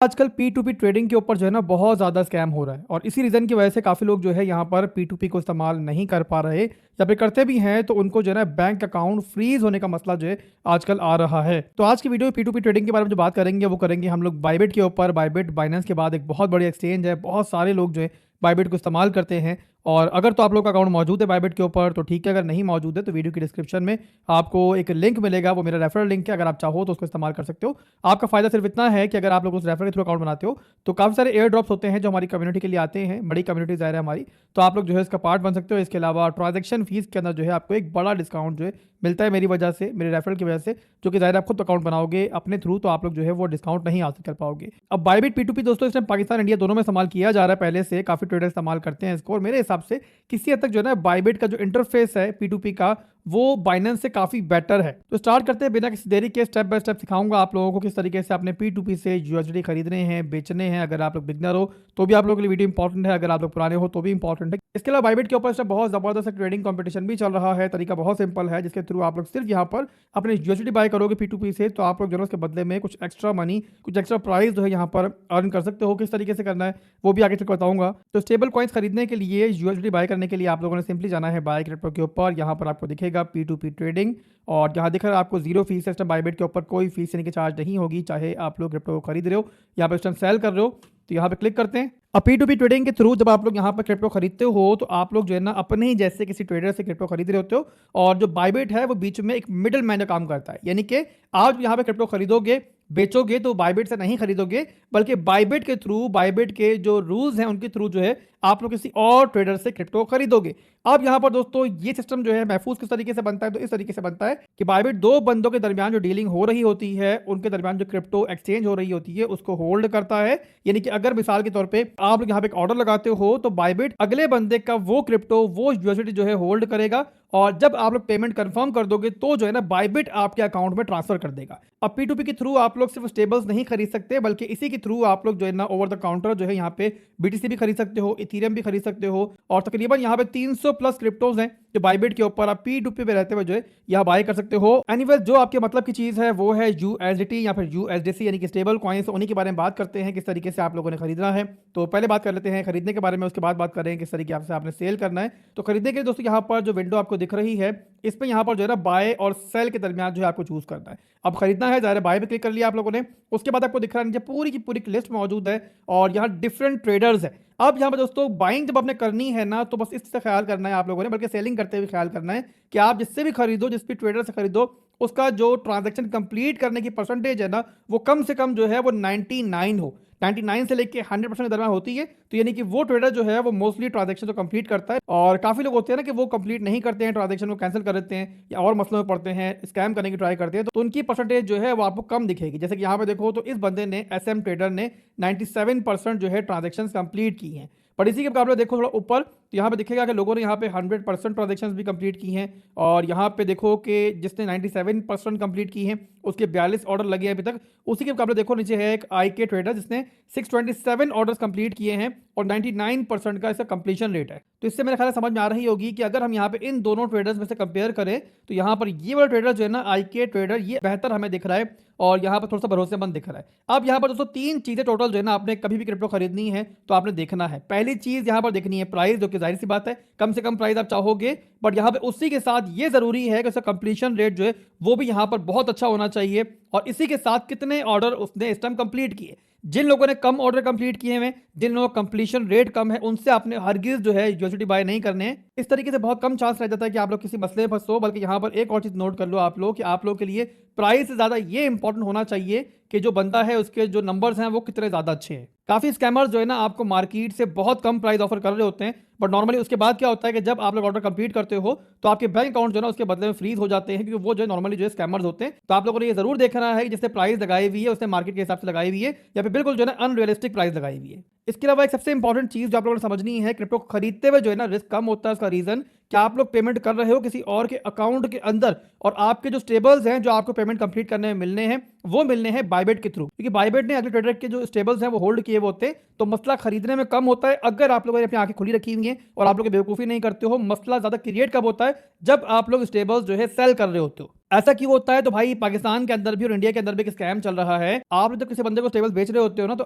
आजकल P2P trading के ऊपर जो है ना बहुत ज़्यादा स्कैम हो रहा है और इसी रीज़न की वजह से काफ़ी लोग जो है यहाँ पर P2P को इस्तेमाल नहीं कर पा रहे या फिर करते भी हैं तो उनको जो है ना बैंक अकाउंट फ्रीज होने का मसला जो है आजकल आ रहा है। तो आज की वीडियो में P2P ट्रेडिंग के बारे में जो बात करेंगे वो करेंगे हम लोग बाइबिट के ऊपर। बाइबिट बाइनेंस के बाद एक बहुत बड़ी एक्सचेंज है, बहुत सारे लोग जो है बाइबिट को इस्तेमाल करते हैं। और अगर तो आप लोग का अकाउंट मौजूद है बाइबिट के ऊपर तो ठीक है, अगर नहीं मौजूद है तो वीडियो की डिस्क्रिप्शन में आपको एक लिंक मिलेगा, वो मेरा रेफरल लिंक है। अगर आप चाहो तो उसको इस्तेमाल कर सकते हो। आपका फायदा सिर्फ इतना है कि अगर आप लोग उस रेफरल के थ्रू अकाउंट बनाते हो तो काफ़ी सारे एयर ड्रॉप्स होते हैं जो हमारी कम्युनिटी के लिए आते हैं। बड़ी कम्युनिटी ज़ाहिर है हमारी, तो आप लोग जो है इसका पार्ट बन सकते हो। इसके अलावा ट्रांजेक्शन फीस के अंदर जो है आपको एक बड़ा डिस्काउंट जो है मिलता है मेरी वजह से, मेरे रेफरल की वजह से, जो कि ज़ाहिर आप खुद अकाउंट बनाओगे अपने थ्रू तो आप लोग जो है वो डिस्काउंट नहीं हासिल कर पाओगे। अब बाइबिट P2P दोस्तों इस टाइम पाकिस्तान इंडिया दोनों में इस्तेमाल किया जा रहा है, पहले से काफ़ी ट्रेडर इस्तेमाल करते हैं इसको। और मेरे हिसाब से किसी हद तक जो है ना बाइबिट का जो इंटरफेस है P2P का वो बाइनेंस से काफ़ी बेटर है। तो स्टार्ट करते हैं बिना किसी देरी के, स्टेप बाय स्टेप सिखाऊंगा आप लोगों को किस तरीके से आपने P2P से USD खरीदने हैं, बेचने हैं। अगर आप लोग बिगनर हो तो भी आप लोगों के लिए वीडियो इंपॉर्टेंट है, अगर आप लोग पुराने हो तो भी इंपॉर्टेंट है। इसके अलावा बाइबिट के ऊपर से बहुत ज़बरदस्त ट्रेडिंग कंपटीशन भी चल रहा है। तरीका बहुत सिंपल है, जिसके थ्रू आप लोग सिर्फ यहाँ पर अपने USD बाय करोगे P2P से तो आप लोग जो है उसके बदले में कुछ एक्स्ट्रा मनी, कुछ एक्स्ट्रा प्राइस जो है यहाँ पर अर्न कर सकते हो। किस तरीके से करना है वो भी आगे चल बताऊंगा। तो स्टेबल कॉइन्स खरीदने के लिए, USD बाय करने के लिए आप लोगों ने सिंपली जाना है बाय क्रिप्टो के ऊपर। यहाँ पर आपको दिखेगा P2P ट्रेडिंग और यहाँ दिख रहा है आपको जीरो फीस है। बाइबिट के ऊपर कोई फीस यानी कि चार्ज नहीं होगी, चाहे आप लोग क्रिप्टो को खरीद रहे हो या पर सेल कर रहे हो। तो यहाँ पे क्लिक करते हैं। अब P2P ट्रेडिंग के थ्रू जब आप लोग यहाँ पर क्रिप्टो खरीदते हो तो आप लोग जो है ना अपने ही जैसे किसी ट्रेडर से क्रिप्टो खरीद रहे होते हो। और जो बाइबिट है वो बीच में एक मिडिल मैन का काम करता है, यानी कि आप यहाँ पे क्रिप्टो खरीदोगे बेचोगे तो बाइबिट से नहीं खरीदोगे, बल्कि बाइबिट के थ्रू, बाइबिट के जो रूल्स हैं उनके थ्रू जो है आप लोग किसी और ट्रेडर से क्रिप्टो खरीदोगे। अब यहाँ पर दोस्तों ये सिस्टम जो है महफूज किस तरीके से बनता है, तो इस तरीके से बनता है कि बाइबिट दो बंदों के दरमियान जो डीलिंग हो रही होती है, उनके दरमियान जो क्रिप्टो एक्सचेंज हो रही होती है उसको होल्ड करता है। यानी कि अगर मिसाल के तौर पे आप लोग यहाँ पे एक ऑर्डर लगाते हो तो बाइबिट अगले बंदे का वो क्रिप्टो, वो USD जो है होल्ड करेगा और जब आप लोग पेमेंट कंफर्म कर दोगे तो जो है ना बाइबिट आपके अकाउंट में ट्रांसफर कर देगा। अब P2P के थ्रू आप लोग सिर्फ स्टेबल्स नहीं खरीद सकते, बल्कि इसी के थ्रू आप लोग जो है ना ओवर द काउंटर जो है यहाँ पे BTC भी खरीद सकते हो, इथेरियम भी खरीद सकते हो। और तकरीबन यहाँ पे 300 प्लस क्रिप्टोज हैं जो बाइबिट के ऊपर आप P2P पे रहते हुए जो है यहाँ बाय कर सकते हो। एनीवेज जो आपके मतलब की चीज है वो है USDT या फिर USDC यानी कि स्टेबल कॉइन्स। उन्हीं के बारे में बात करते हैं, किस तरीके से आप लोगों ने खरीदना है। तो पहले बात कर लेते हैं खरीदने के बारे में, उसके बाद बात करें किस तरीके से आपने सेल करना है। तो खरीदने के लिए दोस्तों यहाँ पर जो विंडो आपको दिख रही है इसमें यहाँ पर जो है ना बाय और सेल के दरमियान जो है आपको चूज करना है। अब खरीदना है, ज़ाहिर बाय पे क्लिक कर लिया आप लोगों ने। उसके बाद आपको दिख रहा है नीचे पूरी की पूरी लिस्ट मौजूद है और यहाँ डिफरेंट ट्रेडर्स है। अब यहाँ पर दोस्तों बाइंग जब आपने करनी है ना तो बस इससे ख्याल करना है आप लोगों ने, बल्कि सेलिंग करते हुए ख्याल करना है कि आप जिससे भी खरीदो, जिस भी ट्रेडर से खरीदो, उसका जो ट्रांजैक्शन कंप्लीट करने की परसेंटेज है ना वो कम से कम जो है वो 99 हो। 99 से लेके 100% के दरमियान होती है। तो यानी कि वो ट्रेडर जो है वो मोस्टली ट्रांजैक्शन तो कंप्लीट करता है। और काफ़ी लोग होते हैं ना कि वो कंप्लीट नहीं करते हैं, ट्रांजैक्शन को कैंसिल कर देते हैं या और मसलों में पड़ते हैं, स्कैम करने की ट्राई करते हैं, तो उनकी परसेंटेज जो है वो आपको कम दिखेगी। जैसे कि यहाँ पे देखो तो इस बंदे ने, SM ट्रेडर ने 97% जो है ट्रांजेक्शन कंप्लीट की हैं। पर इसी के मुकाबले देखो थोड़ा ऊपर तो यहाँ पे दिखेगा कि लोगों ने यहाँ पे 100% ट्रांजेक्शन्स भी कंप्लीट की हैं। और यहाँ पे देखो कि जिसने 97% कंप्लीट की हैं उसके 42 ऑर्डर लगे हैं अभी तक। उसी के मुकाबले देखो नीचे है एक IK ट्रेडर जिसने 627 ऑर्डर्स कंप्लीट किए हैं और 99% का इसका कंप्लीशन रेट है। तो इससे मेरे ख्याल समझ में आ रही होगी कि अगर हम यहाँ पे इन दोनों ट्रेडर्स में से कंपेयर करें तो यहाँ पर ये वाला ट्रेडर जो है ना IK ट्रेडर, ये बेहतर हमें दिख रहा है और यहाँ पर थोड़ा सा भरोसेमंद दिख रहा है। अब यहाँ पर दोस्तों तीन चीजें टोटल जो है ना आपने कभी भी क्रिप्टो खरीदनी है तो आपने देखना है। पहली चीज यहाँ पर देखनी है प्राइस, जो कि जाहिर सी बात है कम से कम प्राइस आप चाहोगे, बट यहाँ पे उसी के साथ ये जरूरी है कि उसका कंप्लीशन रेट जो है वो भी यहाँ पर बहुत अच्छा होना चाहिए। और इसी के साथ कितने ऑर्डर उसने इस टाइम कंप्लीट किए। जिन लोगों ने कम ऑर्डर कंप्लीट किए हैं, जिन लोगों का कंप्लीशन रेट कम है, उनसे आपने हरगिज जो है USD बाय नहीं करने हैं। इस तरीके से बहुत कम चांस रह जाता है कि आप लोग किसी मसले में फंसो। बल्कि यहाँ पर एक और चीज नोट कर लो आप लोग कि आप लोग के लिए प्राइस से ज्यादा ये इंपॉर्टेंट होना चाहिए कि जो बंदा है उसके जो नंबर्स हैं वो कितने ज्यादा अच्छे हैं। काफी स्कैमर्स जो है ना आपको मार्केट से बहुत कम प्राइस ऑफर कर रहे होते हैं, बट नॉर्मली उसके बाद क्या होता है कि जब आप लोग ऑर्डर कंप्लीट करते हो तो आपके बैंक अकाउंट जो है ना उसके बदले में फ्रीज हो जाते हैं, क्योंकि वो जो है नॉर्मली जो है स्कैमर्स होते हैं। तो आप लोगों ने ये जरूर देखना है कि जिसने प्राइस लगाई हुई है उसने मार्केट के हिसाब से लगाई हुई है या फिर बिल्कुल जो है ना अनरियलिस्टिक प्राइस लगाई हुई है। इसके अलावा एक सबसे इंपॉर्टेंट चीज जो आप लोगों ने समझनी है, क्रिप्टो खरीदते हुए जो है ना रिस्क कम होता है। उसका रीजन कि आप लोग पेमेंट कर रहे हो किसी और के अकाउंट के अंदर और आपके जो स्टेबल्स हैं जो आपको पेमेंट कंप्लीट करने में मिलने हैं वो मिलने हैं बाइबिट के थ्रू, क्योंकि बाइबिट ने अगले ट्रेडर के जो स्टेबल्स हैं वो होल्ड किए हुए होते हैं। तो मसला खरीदने में कम होता है अगर आप लोगों ने अपनी आंखें खुली रखी हुई हैं और आप लोग बेवकूफ़ी नहीं करते हो। मसला ज़्यादा क्रिएट कब होता है, जब आप लोग स्टेबल्स जो है सेल कर रहे होते हो। ऐसा क्यों होता है? तो भाई पाकिस्तान के अंदर भी और इंडिया के अंदर भी एक स्कैम चल रहा है। आप जब किसी बंदे को स्टेबल्स बेच रहे होते हो ना, तो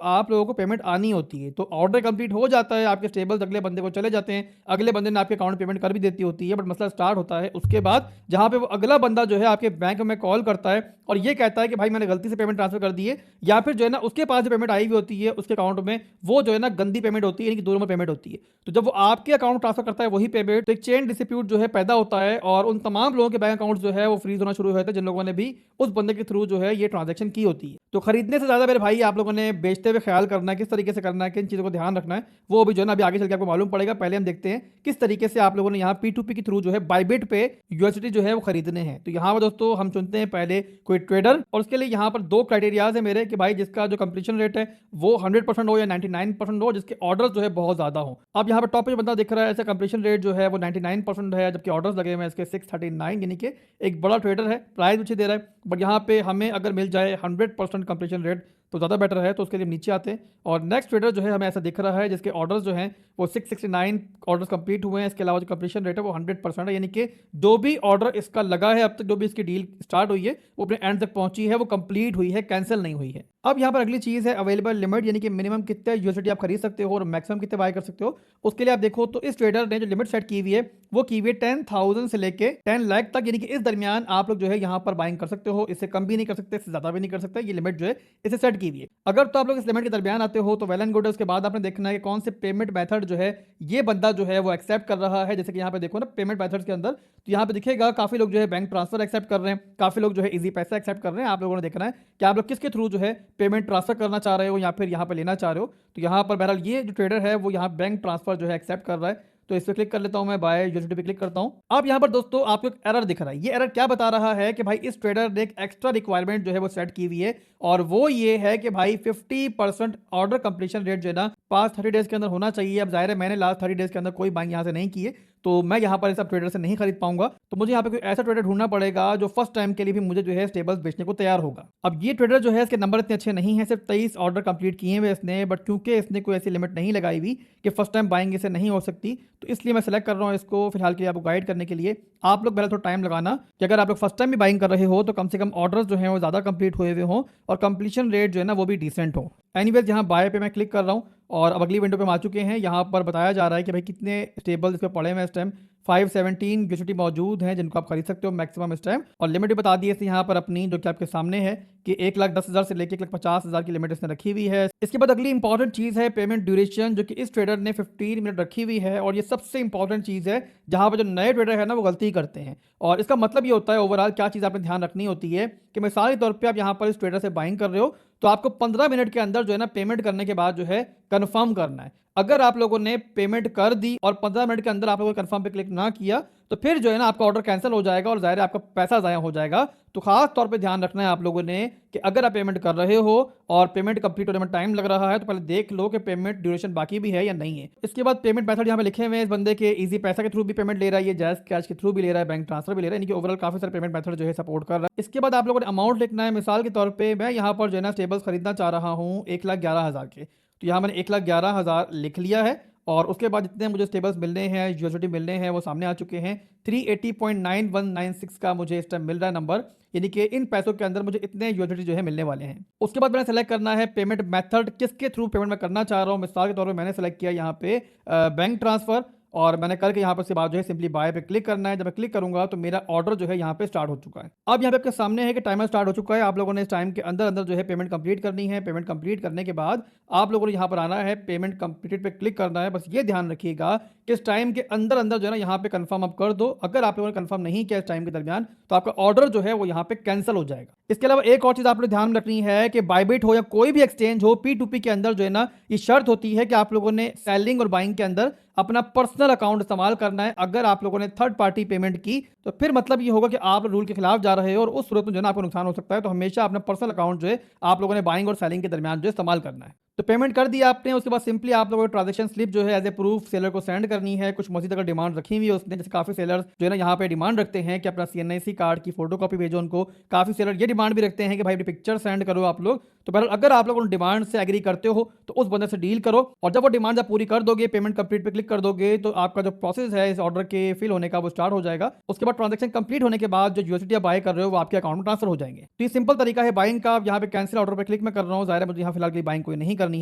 आप लोगों को पेमेंट आनी होती है। तो ऑर्डर कंप्लीट हो जाता है, आपके स्टेबल्स अगले बंदे को चले जाते हैं, अगले बंदे ने आपके अकाउंट पेमेंट कर भी देती होती है। बट मसला स्टार्ट होता है उसके बाद, जहाँ पे वो अगला बंदा जो है आपके बैंक में कॉल करता है और ये कहता है कि भाई मैंने गलती से पेमेंट ट्रांसफर कर दी है, या फिर जो है ना उसके पास जो पेमेंट आई हुई होती है उसके अकाउंट में, वो जो है ना गंदी पेमेंट होती है, यानी कि 2 नंबर पेमेंट होती है। तो जब वो आपके अकाउंट ट्रांसफर करता है वही पेमेंट, तो एक चेन डिस्प्यूट जो है पैदा होता है और उन तमाम लोगों के बैंक अकाउंट जो है वो फ्रीज होना शुरू हो जाते हैं जिन लोगों ने भी उस बंदे के थ्रू जो है ये ट्रांजैक्शन की होती है। तो खरीदने से ज्यादा मेरे भाई आप लोगों ने बेचते हुए ख्याल करना है, किस तरीके से करना है, किन चीजों को ध्यान रखना है, वो भी जो है ना अभी आगे चल के आपको मालूम पड़ेगा। पहले हम देखते हैं किस तरीके से आप लोगों ने यहाँ P2P के थ्रू जो है बाइबिट पे यूएसडी जो है वो खरीदने हैं। तो यहाँ पर दोस्तों हम चुनते हैं पहले कोई ट्रेडर, और उसके लिए यहाँ पर 2 क्राइटेरियाज है मेरे कि भाई जिसका जो कंप्लीशन रेट है वो 100% हो या 99% हो, जिसके ऑर्डर जो है बहुत ज्यादा हो। अब यहाँ पर टॉप पे बंदा दिख रहा है, ऐसा कंप्लीशन रेट जो है वो 99% है, जबकि ऑर्डर्स लगे हुए हैं इसके 639, यानी कि एक बड़ा ट्रेडर है, प्राइस अच्छी दे रहा है। बट यहाँ पे हमें अगर मिल जाए 100% कंप्लीशन रेट तो ज़्यादा बेटर है, तो उसके लिए नीचे आते हैं। और नेक्स्ट ट्रेडर जो है हमें ऐसा दिख रहा है जिसके ऑर्डर्स जो हैं वो 669 ऑर्डर्स कंप्लीट हुए हैं, इसके अलावा जो कंप्लीशन रेट है वो 100% है, यानी कि जो भी ऑर्डर इसका लगा है अब तक, जो भी इसकी डील स्टार्ट हुई है वो अपने एंड तक पहुंची है, वो कंप्लीट हुई है, कैंसिल नहीं हुई है। अब यहाँ पर अगली चीज़ है अवेलेबल लिमिट, यानी कि मिनिमम कितने यूएसडी आप खरीद सकते हो और मैक्सिमम कितने बाय कर सकते हो। उसके लिए आप देखो तो इस ट्रेडर ने जो लिमिट सेट की हुई है वो की हुई है 10,000 से लेके 10 लाख तक, यानी कि इस दरमियान आप लोग जो है यहाँ पर बाइंग कर सकते हो, इससे कम भी नहीं कर सकते, इससे ज़्यादा भी नहीं कर सकते, ये लिमिट जो है इसे सेट की हुई है। अगर तो आप लोग इस लिमिट के दरमियान आते हो तो वेल एंड गुड है। उसके बाद आपने देखना है कि कौन से पेमेंट मेथड जो है ये बंदा जो है वो एक्सेप्ट कर रहा है। जैसे कि यहाँ पे देखो ना पेमेंट मेथड्स के अंदर, तो यहाँ पे दिखेगा काफी लोग जो है बैंक ट्रांसफर एक्सेप्ट कर रहे हैं, काफी लोग जो है इजी पैसा एक्सेप्ट कर रहे हैं। आप लोगों ने देखना है कि आप लोग किसके थ्रू जो है पेमेंट ट्रांसफर करना चाह रहे हो या फिर यहाँ पे लेना चाह रहे हो। तो यहाँ पर बहरहाल ये जो ट्रेडर है वो यहाँ बैंक ट्रांसफर जो है एक्सेप्ट कर रहा है, तो इस पर क्लिक कर लेता हूं मैं, बाय यूएसडी पे क्लिक करता हूं। अब यहां पर दोस्तों आपको एक एरर दिख रहा है। ये एरर क्या बता रहा है कि भाई इस ट्रेडर ने एक एक्स्ट्रा रिक्वायरमेंट जो है वो सेट की हुई है, और वो ये है कि भाई 50% ऑर्डर कंप्लीशन रेट जो है ना पास्ट 30 डेज के अंदर होना चाहिए। अब जाहिर है मैंने लास्ट 30 डेज के अंदर कोई बाइंग यहाँ से नहीं की है, तो मैं यहाँ पर सब ट्रेडर से नहीं खरीद पाऊंगा। तो मुझे यहाँ पे कोई ऐसा ट्रेडर ढूंढना पड़ेगा जो फर्स्ट टाइम के लिए भी मुझे जो है स्टेबल्स बेचने को तैयार होगा। अब ये ट्रेडर जो है इसके नंबर इतने अच्छे नहीं है, सिर्फ 23 ऑर्डर कंप्लीट किए हुए इसने, बट क्योंकि इसने कोई ऐसी लिमिट नहीं लगाई हुई कि फर्स्ट टाइम बाइंग इसे नहीं हो सकती, तो इसलिए मैं सेलेक्ट कर रहा हूँ इसको फिलहाल के लिए आपको गाइड करने के लिए। आप लोग पहले थोड़ा टाइम लगाना कि अगर आप लोग फर्स्ट टाइम भी बाइंग कर रहे हो तो कम से कम ऑर्डर्स जो है वो ज़्यादा कंप्लीट हुए हुए हों और कंप्लीशन रेट जो है ना वो भी डिसेंट हो। एनीवेज यहाँ बाय पे मैं क्लिक कर रहा हूँ और अब अगली विंडो पे हम आ चुके हैं। यहाँ पर बताया जा रहा है कि भाई कितने स्टेबल इस पर पड़े हैं इस टाइम। 517 यूएसडी मौजूद हैं जिनको आप खरीद सकते हो मैक्सिमम इस टाइम, और लिमिट भी बता दी है यहाँ पर अपनी, जो कि आपके सामने है कि 1,10,000 से लेकर 1,50,000 की लिमिट इसने रखी हुई है। इसके बाद अगली इंपॉर्टेंट चीज़ है पेमेंट ड्यूरेशन, जो कि इस ट्रेडर ने 15 मिनट रखी हुई है, और ये सबसे इंपॉर्टेंट चीज़ है जहाँ पर जो नए ट्रेडर है ना वो गलती करते हैं। और इसका मतलब ये होता है ओवरऑल क्या चीज़ आपने ध्यान रखनी होती है कि मिसाल के तौर पर आप यहाँ पर इस ट्रेडर से बाइंग कर रहे हो तो आपको 15 मिनट के अंदर जो है ना पेमेंट करने के बाद जो है कंफर्म करना है। अगर आप लोगों ने पेमेंट कर दी और 15 मिनट के अंदर आप लोगों ने कंफर्म पे क्लिक ना किया तो फिर जो है ना आपका ऑर्डर कैंसिल हो जाएगा और जाहिर है आपका पैसा ज़ाया हो जाएगा। तो खास तौर पे ध्यान रखना है आप लोगों ने कि अगर आप पेमेंट कर रहे हो और पेमेंट कंप्लीट होने में टाइम लग रहा है तो पहले देख लो कि पेमेंट ड्यूरेशन बाकी भी है या नहीं है। इसके बाद पेमेंट मेथड यहाँ पे लिखे हुए हैं इस बंदे के, इजी पैसा के थ्रू भी पेमेंट ले रहा है, ये जैज़ कैश के थ्रू भी ले रहा है, बैंक ट्रांसफर भी ले रहा है, यानी कि ओवरऑल काफी सारे पेमेंट मेथड जो है सपोर्ट कर रहा है। इसके बाद आप लोगों ने अमाउंट लिखना है। मिसाल के तौर पर मैं यहाँ पर जो है ना स्टेबल्स खरीदना चाह रहा हूँ 1,11,000 के, तो यहाँ मैंने 1,11,000 लिख लिया है और उसके बाद जितने मुझे स्टेबल्स मिलने हैं, यूएसडी मिलने हैं, वो सामने आ चुके हैं। 380.9196 का मुझे इस टाइम मिल रहा है नंबर, यानी कि इन पैसों के अंदर मुझे इतने यूएसडी जो है मिलने वाले हैं। उसके बाद मैंने सेलेक्ट करना है पेमेंट मेथड, किसके थ्रू पेमेंट मैं करना चाह रहा हूँ। मिसाल के तौर पर मैंने सेलेक्ट किया यहाँ पे बैंक ट्रांसफर, और मैंने करके यहाँ पर से बाद जो है सिंपली बाय पे क्लिक करना है। जब मैं क्लिक करूंगा तो मेरा ऑर्डर जो है यहाँ पे स्टार्ट हो चुका है। अब यहाँ पे आपके सामने है कि टाइमर स्टार्ट हो चुका है। आप लोगों ने इस टाइम के अंदर अंदर जो है पेमेंट कंप्लीट करनी है। पेमेंट कंप्लीट करने के बाद आप लोगों ने यहाँ पर आना है, पेमेंट कंप्लीटेड पे क्लिक करना है। बस ये ध्यान रखिएगा कि इस टाइम के अंदर अंदर जो है ना यहाँ पे कंफर्म आप कर दो। अगर आप लोगों ने कंफर्म नहीं किया इस टाइम के दरमियान तो आपका ऑर्डर जो है वो यहाँ पे कैंसिल हो जाएगा। इसके अलावा एक और चीज आपने ध्यान रखनी है कि बाइबिट हो या कोई भी एक्सचेंज हो, P2P के अंदर जो है ना ये शर्त होती है कि आप लोगों ने सेलिंग और बाइंग के अंदर अपना पर्सनल अकाउंट इस्तेमाल करना है। अगर आप लोगों ने थर्ड पार्टी पेमेंट की तो फिर मतलब ये होगा कि आप रूल के खिलाफ जा रहे हो और उस सूरत में जो है ना आपको नुकसान हो सकता है। तो हमेशा अपना पर्सनल अकाउंट जो है आप लोगों ने बाइंग और सेलिंग के दरमियान जो इस्तेमाल करना है। तो पेमेंट कर दिया आपने, उसके बाद सिंपली आप लोगों को ट्रांजैक्शन स्लिप जो है एज ए प्रूफ सेलर को सेंड करनी है। कुछ मजीद अगर डिमांड रखी हुई है उसने, जैसे काफ़ी सेलर्स जो है ना यहाँ पे डिमांड रखते हैं कि अपना CNIC कार्ड की फोटो कॉपी भेजो उनको। काफ़ी सेलर ये डिमांड भी रखते हैं कि भाई अपनी पिक्चर सेंड करो आप लोग। तो बहरहाल अगर आप लोग उन डिमांड से एग्री करते हो तो उस बंदे से डील करो, और जब वो डिमांड आप पूरी कर दोगे, पेमेंट कंप्लीट पे क्लिक कर दोगे, तो आपका जो प्रोसेस है इस ऑर्डर के फिल होने का वो स्टार्ट हो जाएगा। उसके बाद ट्रांजैक्शन कंप्लीट होने के बाद जो यूएसडी आप बाय कर रहे हो वो आपके अकाउंट में ट्रांसफर हो जाएंगे। तो ये सिंपल तरीका है बाइंग का। यहाँ पे कैंसिल ऑर्डर पे क्लिक मैं कर रहा हूँ, जाहिर है मुझे यहाँ फिलहाल की बाइंग कोई नहीं करनी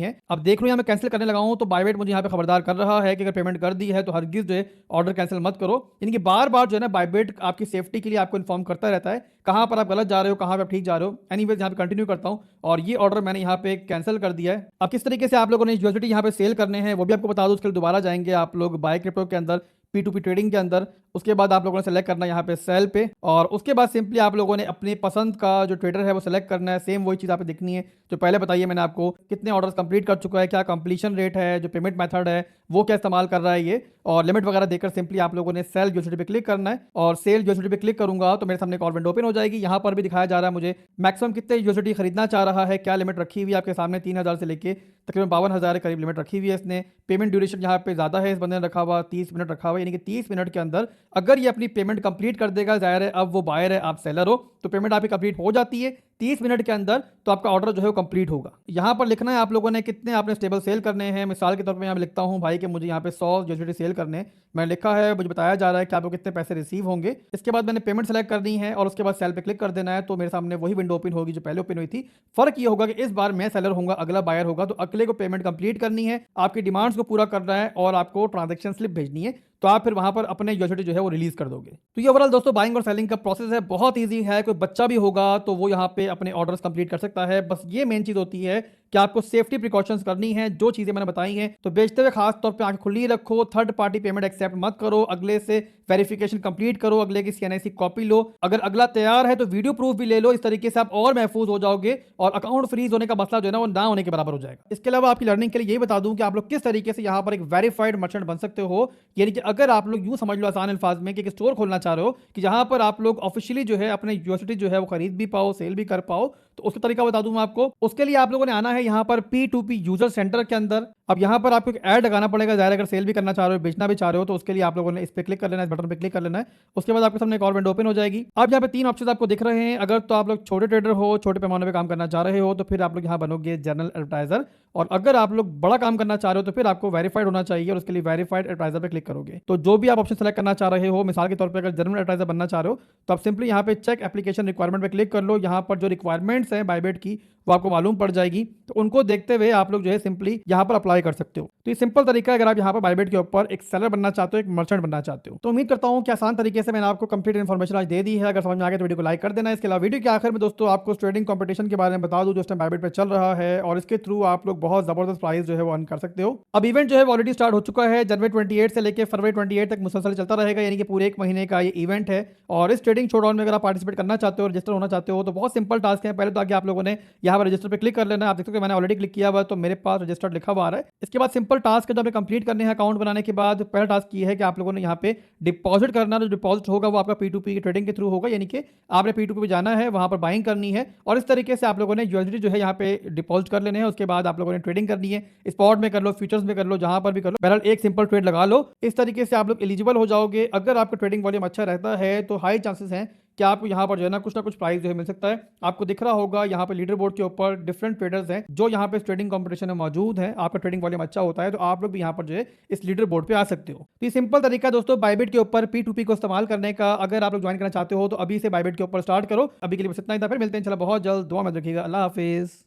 है। अब देख लो यहाँ मैं कैंसिल करने लगा हूँ तो बायवेट मुझे यहाँ पे खबरदार कर रहा है कि अगर पेमेंट कर दी है तो हरगिज जो है ऑर्डर कैंसिल मत करो। यानी कि बार बार जो है ना बायवेट आपकी सेफ्टी के लिए आपको इन्फॉर्म करता रहता है कहाँ पर आप गलत जा रहे हो, कहाँ पे आप ठीक जा रहे हो। एनीवेज यहाँ पे कंटिन्यू करता हूँ और ये ऑर्डर मैंने यहाँ पे कैंसिल कर दिया है। अब किस तरीके से आप लोगों ने यूएसडी यहाँ पे सेल करने हैं वो भी आपको बता दूं। उसके लिए दोबारा जाएंगे आप लोग बाय क्रिप्टो के अंदर, P2P ट्रेडिंग के अंदर। उसके बाद आप लोगों ने सेलेक्ट करना है यहाँ पे सेल पे, और उसके बाद सिंपली आप लोगों ने अपनी पसंद का जो ट्रेडर है वो सेलेक्ट करना है। सेम वही चीज़ यहाँ पे दिखनी है जो पहले बताइए मैंने आपको, कितने ऑर्डर्स कंप्लीट कर चुका है, क्या कंप्लीशन रेट है, जो पेमेंट मेथड है वो क्या इस्तेमाल कर रहा है ये, और लिमिट वगैरह देकर सिंपली आप लोगों ने सेल यूएसडी पे क्लिक करना है। और सेल यूएसडी पे क्लिक करूंगा तो मेरे सामने एक और विंडो ओपन हो जाएगी। यहाँ पर भी दिखाया जा रहा है मुझे मैक्सिमम कितने यूएसडी खरीदना चाह रहा है, क्या लिमिट रखी हुई है आपके सामने 3,000 से लेके तकरीबन 52,000 के करीब लिमिट रखी हुई है इसने। पेमेंट ड्यूरेशन यहाँ पे ज़्यादा है, इस बंदे ने रखा हुआ 30 मिनट रखा हुआ है, यानी कि 30 मिनट के अंदर अगर ये अपनी पेमेंट कंप्लीट कर देगा, जाहिर है अब वो बायर है आप सेलर हो तो पेमेंट आपकी कंप्लीट हो जाती है 30 मिनट के अंदर, तो आपका ऑर्डर जो है वो कंप्लीट होगा। यहाँ पर लिखना है आप लोगों ने कितने आपने स्टेबल सेल करने हैं। मिसाल के तौर पे यहाँ लिखता हूँ भाई कि मुझे यहाँ पे 100 यूएसडी सेल करने हैं, मैंने लिखा है, मुझे बताया जा रहा है कि आपको कितने पैसे रिसीव होंगे। इसके बाद मैंने पेमेंट सेलेक्ट करनी है और उसके बाद सेल पे क्लिक कर देना है, तो मेरे सामने वही विंडो ओपन होगी जो पहले ओपन हुई थी। फर्क ये होगा कि इस बार मैं सेलर होगा, अगला बायर होगा, तो अगले को पेमेंट कंप्लीट करनी है, आपकी डिमांड्स को पूरा करना है और आपको ट्रांजैक्शन स्लिप भेजनी है, तो आप फिर वहां पर अपने यूएसडी जो है वो रिलीज कर दोगे। तो ये ओवरऑल दोस्तों बाइंग और सेलिंग का प्रोसेस है, बहुत इजी है। कोई बच्चा भी होगा तो वो यहाँ पे अपने ऑर्डर्स कंप्लीट कर सकता है। बस ये मेन चीज होती है कि आपको सेफ्टी प्रिकॉशंस करनी है, जो चीजें मैंने बताई हैं। तो बेचते हुए खास तौर पे आंखें खुली रखो, थर्ड पार्टी पेमेंट एक्सेप्ट मत करो, अगले से वेरिफिकेशन कंप्लीट करो, अगले की CNIC कॉपी लो, अगर अगला तैयार है तो वीडियो प्रूफ भी ले लो। इस तरीके से आप और महफूज हो जाओगे और अकाउंट फ्रीज होने का मसला जो है ना वो ना होने के बराबर हो जाएगा। इसके अलावा आपकी लर्निंग के लिए यही बता दूं कि आप लोग किस तरीके से यहाँ पर एक वेरीफाइड मर्चेंट बन सकते हो। यानी कि अगर आप लोग यूं समझ लो आसान अल्फाज में कि एक स्टोर खोलना चाह रहे हो कि जहां पर आप लोग ऑफिशियली जो है अपने यूएसडी जो है वो खरीद भी पाओ, सेल भी कर पाओ, तो उसका तरीका बता दूं मैं आपको। उसके लिए आप लोगों ने आना है यहाँ पर P2P यूजर सेंटर के अंदर। अब यहाँ पर आपको एक ऐड लगाना पड़ेगा, जाहिर अगर सेल भी करना चाह रहे हो, बेचना भी चाह रहे हो, तो उसके लिए आप लोगों ने इस पे क्लिक कर लेना है, इस बटन पे क्लिक कर लेना है। उसके बाद आपके सामने एक और विंडो ओपन हो जाएगी। अब यहाँ पे 3 ऑप्शन आपको दिख रहे हैं। अगर तो आप लोग छोटे ट्रेडर हो, छोटे पैमाने पे काम करना चाह रहे हो, तो फिर आप लोग यहाँ बनोगे जनरल एडवर्टाइजर, और अगर आप लोग बड़ा काम करना चाह रहे हो तो फिर आपको वेरीफाइड होना चाहिए और उसके लिए वेरीफाइड एडवर्टाइजर पे क्लिक करोगे। तो जो भी आप ऑप्शन सेलेक्ट करना चाह रहे हो, मिसाल के तौर पे अगर जनरल एडवर्टाइजर बनना चाह रहे हो तो आप सिंपली यहाँ पे चेक एप्लीकेशन रिक्वायरमेंट पे क्लिक कर लो। यहाँ पर जो रिक्वायरमेंट्स हैं बायबेट की वो आपको मालूम पड़ जाएगी, तो उनको देखते हुए आप लोग जो है सिंपली यहाँ पर अप्लाई कर सकते हो। तो ये सिंपल तरीका है अगर आप यहाँ पर बायबेट के ऊपर एक सेलर बनना चाहते हो, एक मर्चेंट बनना चाहते हो। तो उम्मीद करता हूँ कि आसान तरीके से मैंने आपको कंप्लीट इन्फॉर्मेशन आज दे दी है। अगर समझ में आ गया तो वीडियो को लाइक कर देना। इसके अलावा वीडियो के आखिर में दोस्तों आपको ट्रेडिंग कंपटीशन के बारे में बता दूं जो इस टाइम बायबेट पे चल रहा है, और इसके थ्रू आप लोग बहुत जबरदस्त प्राइस जो है वो अर्न कर सकते हो। अब इवेंट जो है ऑलरेडी स्टार्ट हो चुका है, जनवरी 28 से लेकर फरवरी 28 तक मुसलसल चलता रहेगा, यानी कि पूरे 1 महीने का ये इवेंट है। और इस ट्रेडिंग शोडाउन में अगर आप पार्टिसिपेट करना चाहते हो, रजिस्टर होना चाहते हो, तो बहुत सिंपल टास्क है। पहले तो आगे आप लोगों ने यहाँ पर रजिस्टर पे क्लिक कर लेना है। आप देख सकते हो मैंने ऑलरेडी क्लिक किया हुआ, तो मेरे पास रजिस्टर्ड लिखा हुआ आ रहा है। इसके बाद सिंपल टास्क है जो आपने कंप्लीट करने हैं अकाउंट बनाने के बाद। पहला टास्क ये है कि आप लोगों ने यहाँ पे डिपॉजिट करना, जो डिपॉजिट होगा वो आपका P2P ट्रेडिंग के थ्रू होगा, यानी कि आपने P2P पे जाना है, वहां पर बाइंग करनी है और इस तरीके से आप लोगों ने यूएसडी जो है यहाँ पे डिपॉजिट कर लेने हैं। उसके बाद आप लोगों ने ट्रेडिंग करनी है, स्पॉट में कर लो, फ्यूचर्स में कर लो, जहां पर भी कर लो, बहरहाल एक सिंपल ट्रेड लगा लो। इस तरीके से आप लोग एलिजिबल हो जाओगे। अगर आपका ट्रेडिंग वॉल्यूम अच्छा रहता है तो हाई चांसेस हैं कि आपको यहाँ पर जो है ना कुछ प्राइस जो है मिल सकता है। आपको दिख रहा होगा यहाँ पे लीडर बोर्ड के ऊपर डिफरेंट ट्रेडर्स हैं जो यहाँ पे ट्रेडिंग कंपटीशन में मौजूद हैं। आपका ट्रेडिंग वॉल्यूम अच्छा होता है तो आप लोग भी यहाँ पर जो है इस लीडर बोर्ड पे आ सकते हो। तो ये सिंपल तरीका है दोस्तों बायबिट के ऊपर P2P को इस्तेमाल करने का। अगर आप लोग ज्वाइन करना चाहते हो तो अभी से बायबिट के ऊपर स्टार्ट करो। अभी के लिए बस इतना ही था, फिर मिलते हैं इंशाल्लाह बहुत जल्द। दुआ में रखिएगा। अल्लाह हाफिज।